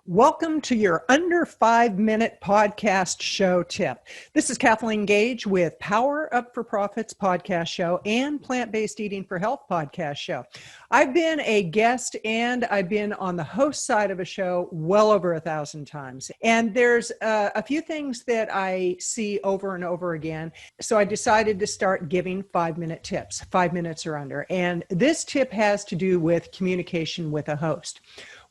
Welcome to your under 5-minute podcast show tip. This is Kathleen Gage with Power Up for Profits podcast show and Plant-Based Eating for Health podcast show. I've been a guest and I've been on the host side of a show well over 1,000 times. And there's a few things that I see over and over again. So I decided to start giving 5-minute tips, 5 minutes or under. And this tip has to do with communication with a host.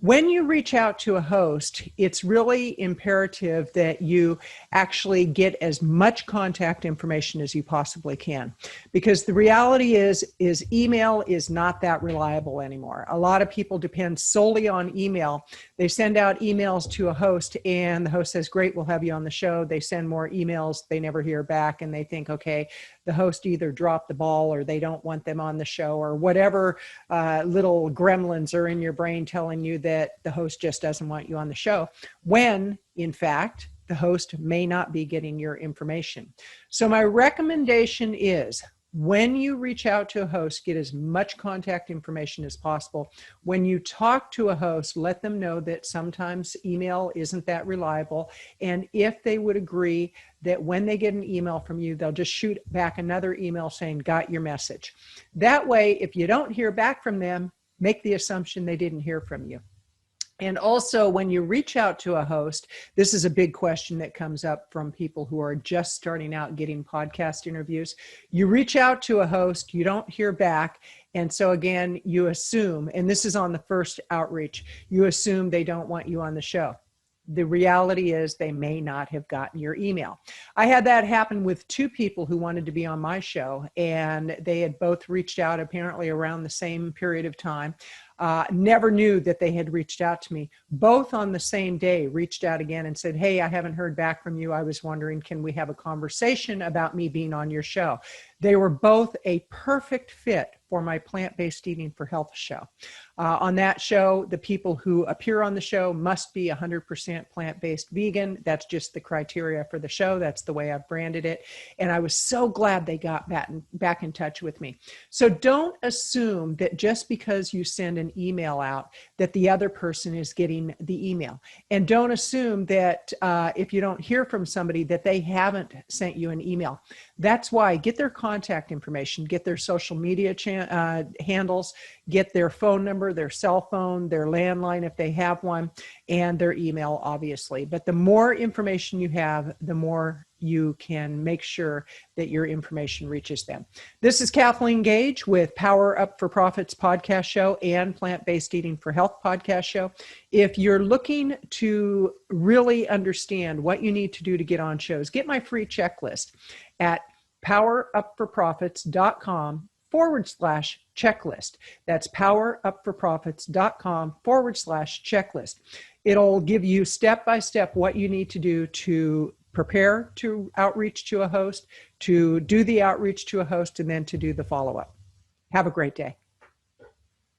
When you reach out to a host, it's really imperative that you actually get as much contact information as you possibly can. Because the reality is email is not that reliable anymore. A lot of people depend solely on email. They send out emails to a host and the host says, great, we'll have you on the show. They send more emails, they never hear back, and they think, okay, the host either dropped the ball or they don't want them on the show or whatever little gremlins are in your brain telling you that the host just doesn't want you on the show, when in fact, the host may not be getting your information. So my recommendation is when you reach out to a host, get as much contact information as possible. When you talk to a host, let them know that sometimes email isn't that reliable. And if they would agree that when they get an email from you, they'll just shoot back another email saying, got your message. That way, if you don't hear back from them, make the assumption they didn't hear from you. And also, when you reach out to a host, this is a big question that comes up from people who are just starting out getting podcast interviews. You reach out to a host, you don't hear back. And so again, you assume, and this is on the first outreach, you assume they don't want you on the show. The reality is they may not have gotten your email. I had that happen with two people who wanted to be on my show, and they had both reached out apparently around the same period of time. Never knew that they had reached out to me. Both on the same day reached out again and said, hey, I haven't heard back from you. I was wondering, can we have a conversation about me being on your show? They were both a perfect fit for my Plant-Based Eating for Health show. On that show, the people who appear on the show must be 100% plant-based vegan. That's just the criteria for the show. That's the way I've branded it. And I was so glad they got back in touch with me. So don't assume that just because you send an email out that the other person is getting the email. And don't assume that if you don't hear from somebody that they haven't sent you an email. That's why get their contact information, get their social media handles, get their phone number, their cell phone, their landline if they have one, and their email, obviously. But the more information you have, the more you can make sure that your information reaches them. This is Kathleen Gage with Power Up for Profits podcast show and Plant-Based Eating for Health podcast show. If you're looking to really understand what you need to do to get on shows, get my free checklist at powerupforprofits.com/checklist. That's powerupforprofits.com/checklist. It'll give you step-by-step what you need to do to prepare to outreach to a host, to do the outreach to a host, and then to do the follow-up. Have a great day.